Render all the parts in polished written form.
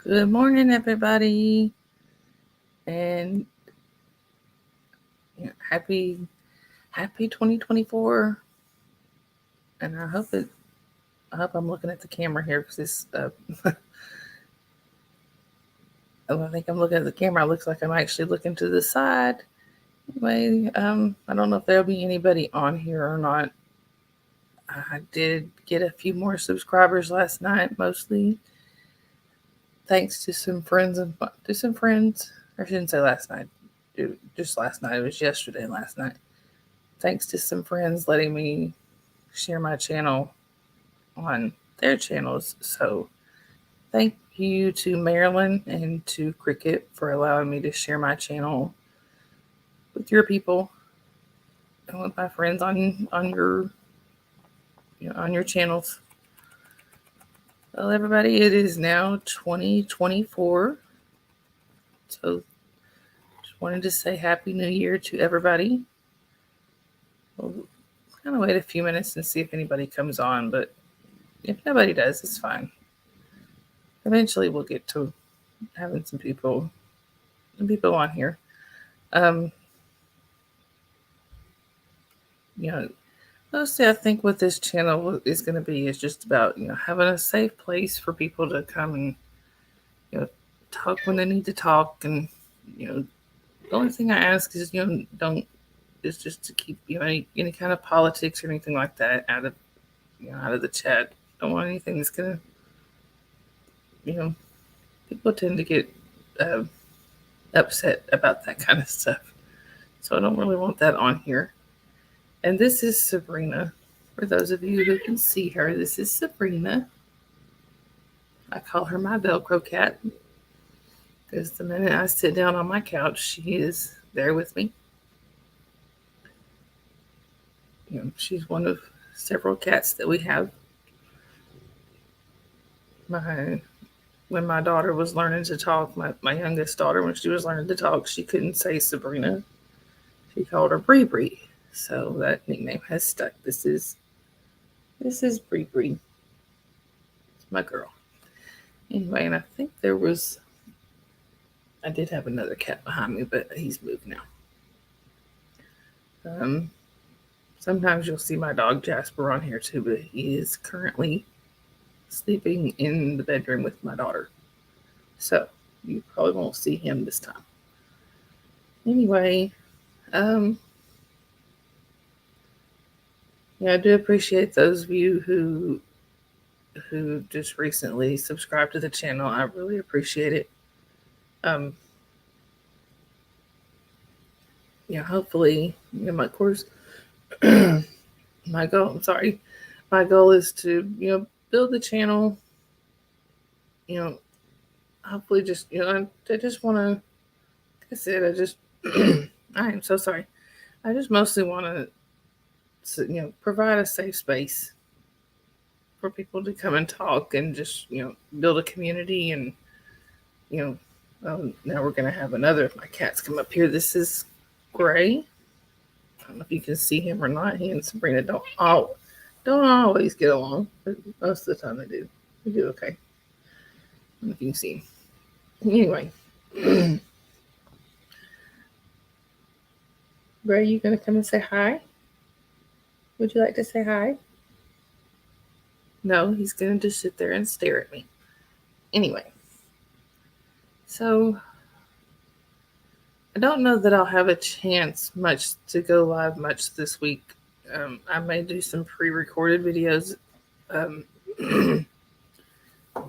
Good morning, everybody, and happy 2024. And I hope I'm looking at the camera here because this. I think I'm looking at the camera. It looks like I'm actually looking to the side. Anyway, I don't know if there'll be anybody on here or not. I did get a few more subscribers last night, mostly thanks to some friends to some friends. I shouldn't say last night. Just last night. It was yesterday and last night. Thanks to some friends letting me share my channel on their channels. So thank you to Marilyn and to Cricket for allowing me to share my channel with your people and with my friends on your channels. Well, everybody, it is now 2024. So just wanted to say Happy New Year to everybody. We'll kind of wait a few minutes and see if anybody comes on, but if nobody does, it's fine. Eventually, we'll get to having some people on here. Um, you know, Mostly I think what this channel is going to be is just about having a safe place for people to come and you know talk when they need to talk, and the only thing I ask is don't is just to keep any kind of politics or anything like that out of the chat. Don't want anything that's gonna you know people tend to get uh, upset about that kind of stuff, so I don't really want that on here. And this is Sabrina. For those of you who can see her, this is Sabrina. I call her my Velcro cat because the minute I sit down on my couch, she is there with me. She's one of several cats that we have. My When my daughter was learning to talk, my youngest daughter, when she was learning to talk, she couldn't say Sabrina. She called her Bree Bree. So that nickname has stuck. This is Bree Bree. It's my girl. Anyway, and I did have another cat behind me, but he's moved now. Um, Sometimes you'll see my dog Jasper on here too, but he is currently sleeping in the bedroom with my daughter. So you probably won't see him this time. Anyway, um, yeah, I do appreciate those of you who just recently subscribed to the channel. I really appreciate it. Um, Hopefully, of course, my goal. I'm sorry, my goal is to build the channel. You know, Hopefully, just I just want to. Like I said, I just I am so sorry. I just mostly want to provide a safe space for people to come and talk and just build a community. And you know now we're gonna have another of my cats come up here. This is Gray. I don't know if you can see him or not. He and Sabrina don't always get along, but most of the time they do. We do okay. I don't know if you can see him. Anyway, Gray, you gonna come and say hi? Would you like to say hi? No, he's gonna just sit there and stare at me. Anyway, so I don't know that I'll have a chance much to go live much this week. I may do some pre-recorded videos. Um,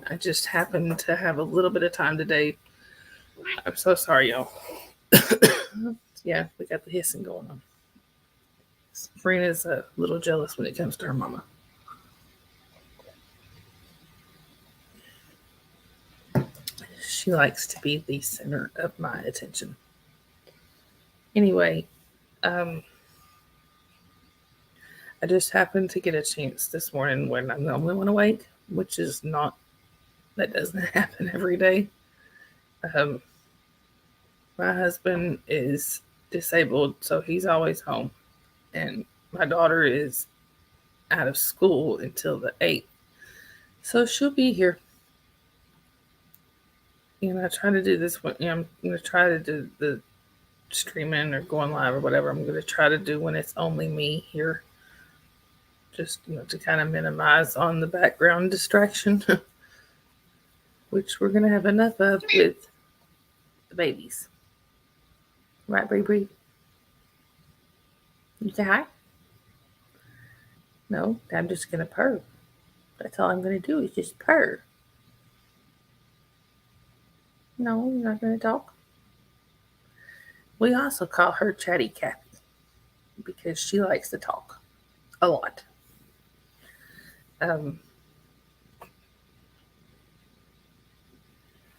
I just happen to have a little bit of time today. I'm so sorry, y'all. Yeah, we got the hissing going on. Sabrina's a little jealous when it comes to her mama. She likes to be the center of my attention. Anyway, um, I just happened to get a chance this morning when I'm the only one awake, which is not, that doesn't happen every day. Um, my husband is disabled, so he's always home. And my daughter is out of school until the 8th. So she'll be here. I try to do this when I'm going to try to do the streaming or going live or whatever. I'm going to try to do when it's only me here, just to kind of minimize on the background distraction, which we're going to have enough of with the babies. Right, Bree Bree? You say hi? No, I'm just going to purr. That's all I'm going to do is just purr. No, you're not going to talk. We also call her Chatty Cathy because she likes to talk a lot.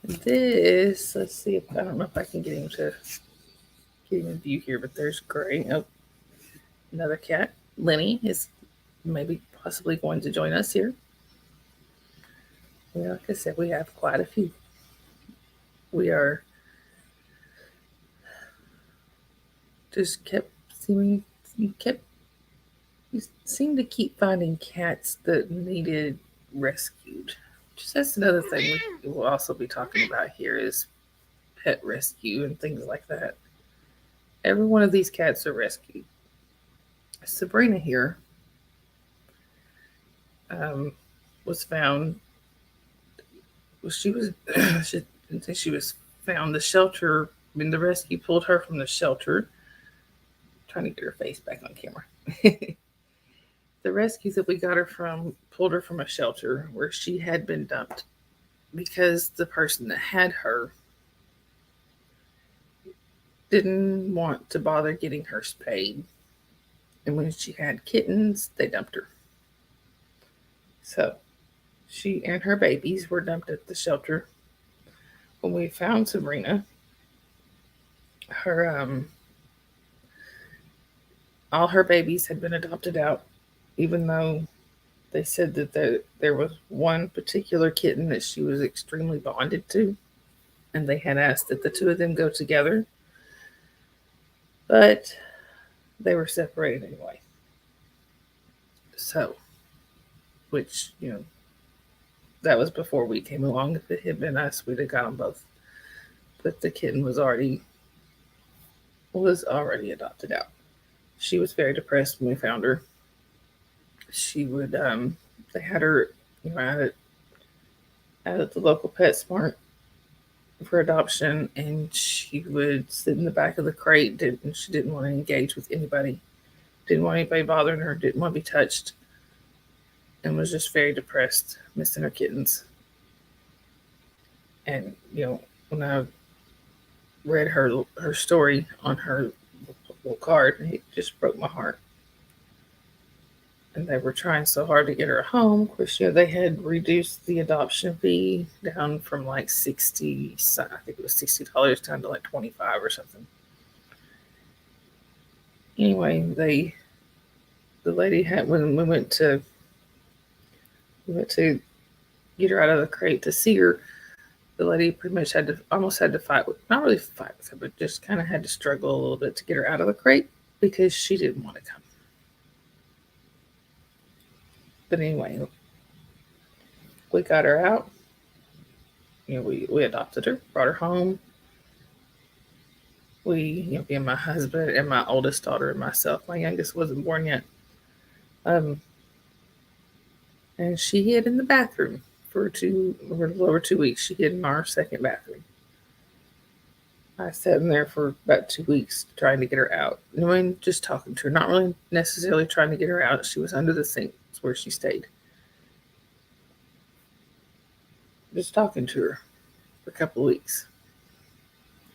This, let's see if I don't know if I can get him in view here, but there's Gray. Oh, another cat. Lenny is maybe possibly going to join us here. Yeah, like I said, we have quite a few. We are just you seem to keep finding cats that needed rescued. Just that's another thing we'll also be talking about here is pet rescue and things like that. Every one of these cats are rescued. Sabrina here was found. Well, she was she was found. The shelter. I mean, the rescue pulled her from the shelter. Trying to get her face back on camera. The rescues that we got her from pulled her from a shelter where she had been dumped because the person that had her didn't want to bother getting her spayed. And when she had kittens, they dumped her. So she and her babies were dumped at the shelter. When we found Sabrina, her all her babies had been adopted out, even though they said that there was one particular kitten that she was extremely bonded to, and they had asked that the two of them go together, but they were separated anyway. So, which, that was before we came along. If it had been us, we'd have got them both. But the kitten was already adopted out. She was very depressed when we found her. She would, they had her, out at the local PetSmart for adoption, and she would sit in the back of the crate. She didn't want to engage with anybody. Didn't want anybody bothering her. Didn't want to be touched, and was just very depressed, missing her kittens. And when I read her story on her little card, it just broke my heart. And they were trying so hard to get her a home. Of course, they had reduced the adoption fee down from like $60, I think it was $60 down to like $25 or something. Anyway, the lady had, when we went to get her out of the crate to see her, the lady pretty much almost had to fight with, not really fight with her, but just kind of had to struggle a little bit to get her out of the crate because she didn't want to come. But anyway, we got her out. We adopted her, brought her home. We, being my husband and my oldest daughter and myself, my youngest wasn't born yet. And she hid in the bathroom for a little over 2 weeks. She hid in our second bathroom. I sat in there for about 2 weeks trying to get her out. Just talking to her, not really necessarily trying to get her out. She was under the sink. That's where she stayed. Just talking to her for a couple of weeks.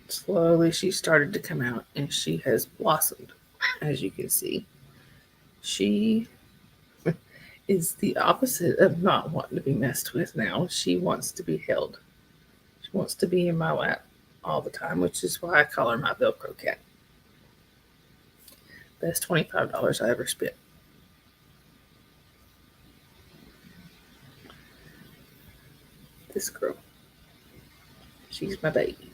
Slowly, she started to come out, and she has blossomed, as you can see. She is the opposite of not wanting to be messed with now. She wants to be held. She wants to be in my lap all the time, which is why I call her my Velcro cat. Best $25 I ever spent. This girl. She's my baby.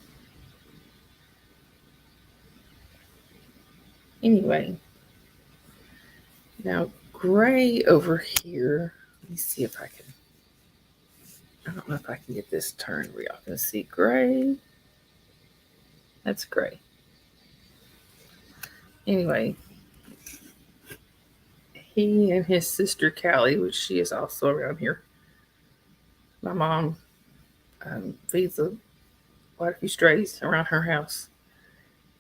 Anyway, now Gray over here, let me see if I can I don't know if I can get this turned where y'all can see Gray. That's Gray. Anyway, he and his sister Callie, which she is also around here. My mom feeds quite a few strays around her house.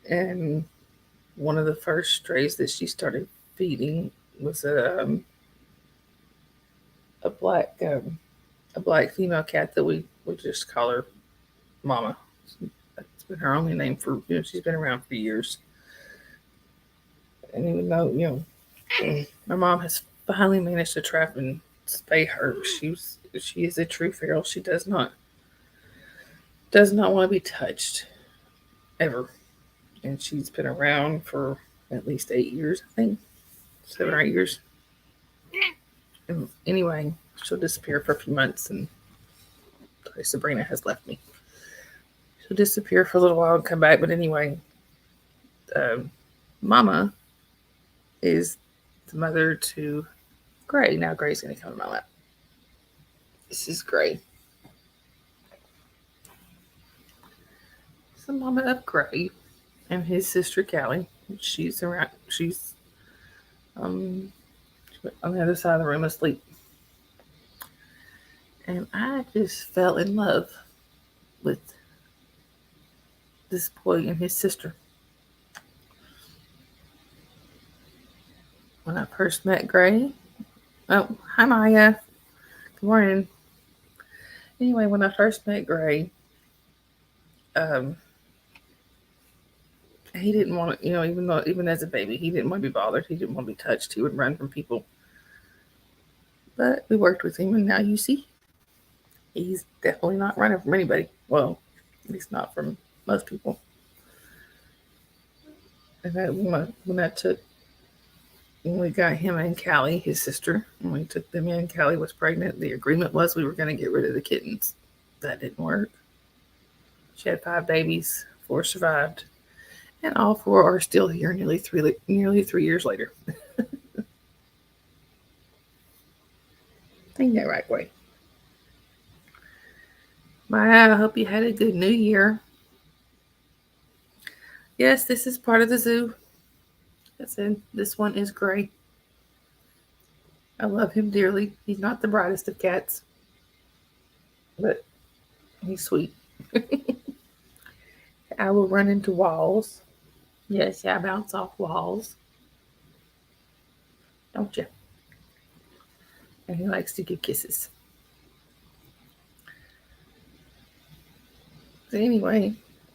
And one of the first strays that she started feeding was a black female cat that we just call her Mama. That's been her only name for she's been around for years. And even though my mom has finally managed to trap and spay her, she is a true feral. She does not want to be touched ever. And she's been around for at least 8 years, I think, 7 or 8 years. And anyway, she'll disappear for a few months, and Sabrina has left me. She'll disappear for a little while and come back. But anyway, Mama is the mother to Gray. Now Gray's going to come to my lap. This is Gray. It's the mama of Gray and his sister Callie. She's around. She's on the other side of the room asleep. And I just fell in love with this boy and his sister. When I first met Gray, oh, hi Maya. Good morning. Anyway, when I first met Gray, he didn't want to, even as a baby, he didn't want to be bothered. He didn't want to be touched. He would run from people. But we worked with him, and now you see, he's definitely not running from anybody. Well, at least not from most people. And when we got him and Callie, his sister, when we took them in, Callie was pregnant. The agreement was we were going to get rid of the kittens. That didn't work. She had 5 babies, 4 survived, and all 4 are still here nearly 3 years later. Ain't that right, way? Maya, I hope you had a good New Year. Yes, this is part of the zoo. This one is Gray. I love him dearly. He's not the brightest of cats, but he's sweet. I will run into walls. Yes, I bounce off walls. Don't you? And he likes to give kisses. So anyway,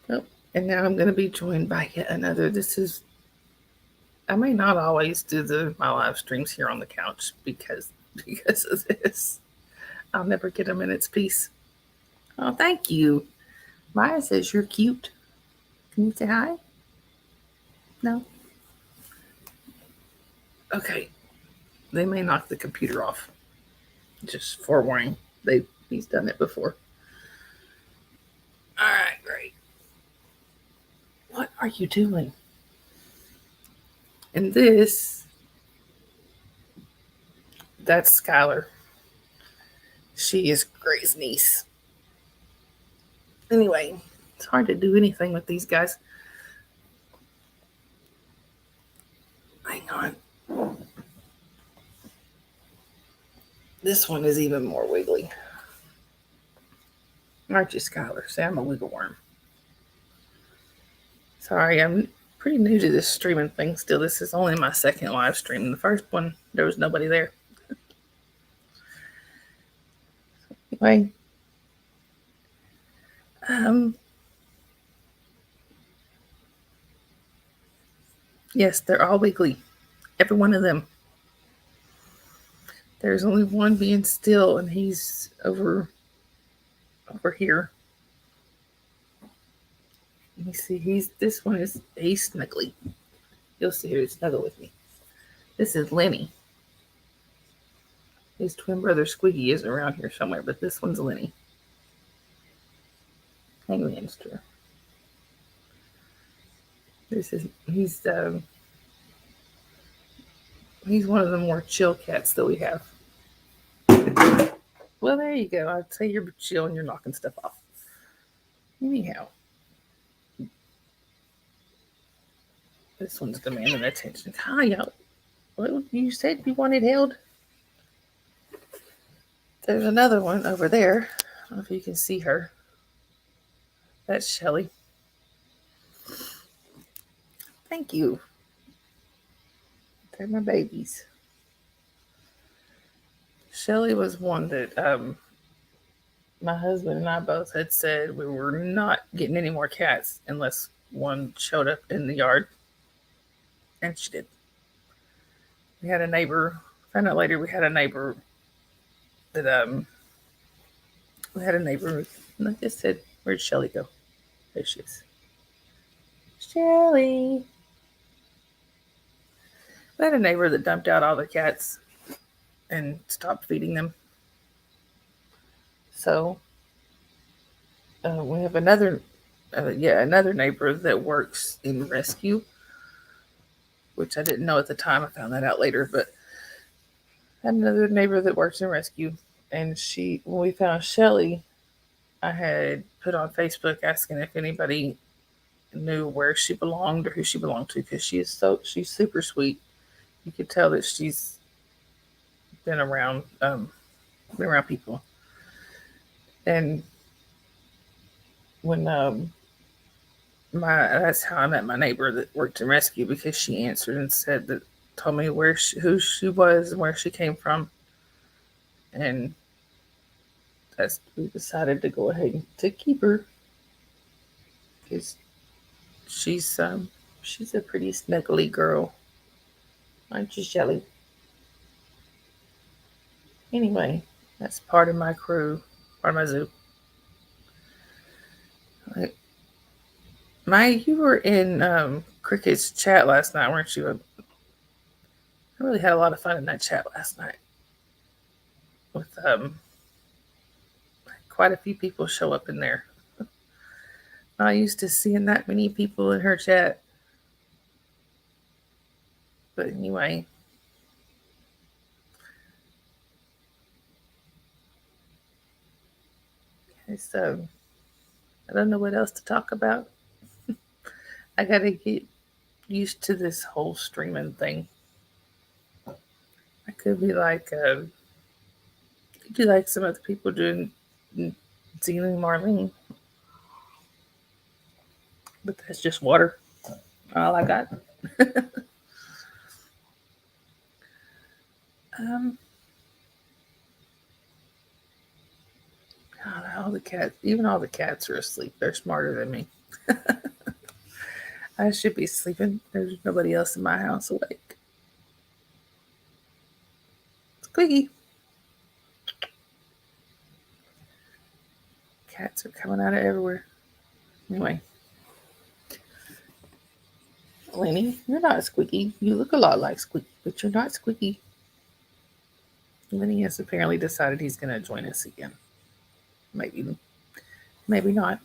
and now I'm going to be joined by yet another. I may not always do my live streams here on the couch because of this. I'll never get a minute's peace. Oh, thank you. Maya says you're cute. Can you say hi? No? Okay. They may knock the computer off. Just forewarning. He's done it before. All right, great. What are you doing? And that's Skylar. She is Gray's niece. Anyway, it's hard to do anything with these guys. Hang on. This one is even more wiggly. Aren't you, Skylar? Say I'm a wiggle worm. Sorry, I'm pretty new to this streaming thing still. This is only my second live stream. The first one, there was nobody there. Anyway, yes, they're all wiggly. Every one of them. There's only one being still, and he's over here. Let me see. He's snuggly. You'll see here to snuggle with me. This is Lenny. His twin brother Squiggy is around here somewhere, but this one's Lenny. Hangmanster. He's one of the more chill cats that we have. Well, there you go. I'd say you're chilling, you're knocking stuff off. Anyhow, this one's demanding attention. Hi, y'all. Well, you said you wanted held. There's another one over there. I don't know if you can see her. That's Shelly. Thank you. They're my babies. Shelly was one that my husband and I both had said we were not getting any more cats unless one showed up in the yard. And she did. We had a neighbor, found out later we had a neighbor that we had a neighbor, and I just said, where'd Shelly go? There she is. Shelly. We had a neighbor that dumped out all the cats and stopped feeding them. So we have another neighbor that works in rescue, which I didn't know at the time. I found that out later, but I had another neighbor that works in rescue, and when we found Shelly, I had put on Facebook asking if anybody knew where she belonged or who she belonged to, because she's super sweet. You could tell that she's been around people. And when that's how I met my neighbor that worked in rescue, because she answered and told me who she was and where she came from, and we decided to go ahead to keep her because she's a pretty snuggly girl, aren't you, Shelly? Anyway, that's part of my crew, part of my zoo. You were in Cricket's chat last night, weren't you? I really had a lot of fun in that chat last night with quite a few people show up in there. Not used to seeing that many people in her chat. But anyway. I don't know what else to talk about. I gotta get used to this whole streaming thing. I could be like some of the people doing Zena and Marlene. But that's just water. All I got. All the cats are asleep. They're smarter than me. I should be sleeping. There's nobody else in my house awake. Squeaky. Cats are coming out of everywhere. Anyway. Lenny, you're not Squeaky. You look a lot like Squeaky, but you're not Squeaky. Lenny has apparently decided he's going to join us again. Maybe not.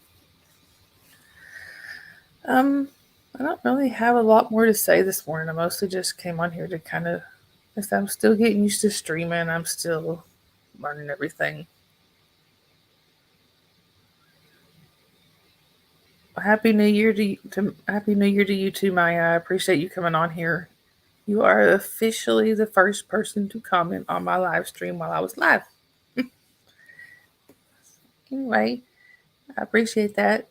I don't really have a lot more to say this morning. I mostly just came on here to I'm still getting used to streaming. I'm still learning everything. Happy New Year to you too, Maya. I appreciate you coming on here. You are officially the first person to comment on my live stream while I was live. Anyway, I appreciate that.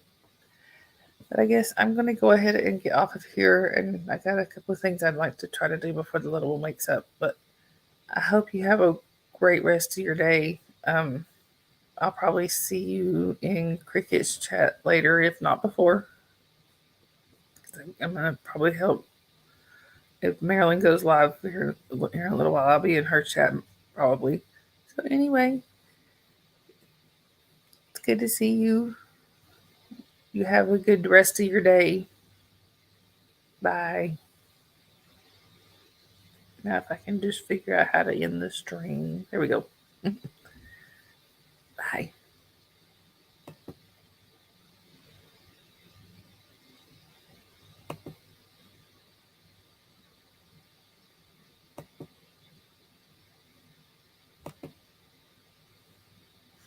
But I guess I'm going to go ahead and get off of here. And I got a couple of things I'd like to try to do before the little one wakes up. But I hope you have a great rest of your day. I'll probably see you in Cricket's chat later, if not before. I'm going to probably help. If Marilyn goes live here in a little while, I'll be in her chat probably. So anyway, it's good to see you. You have a good rest of your day. Bye. Now, if I can just figure out how to end the stream. There we go. Bye.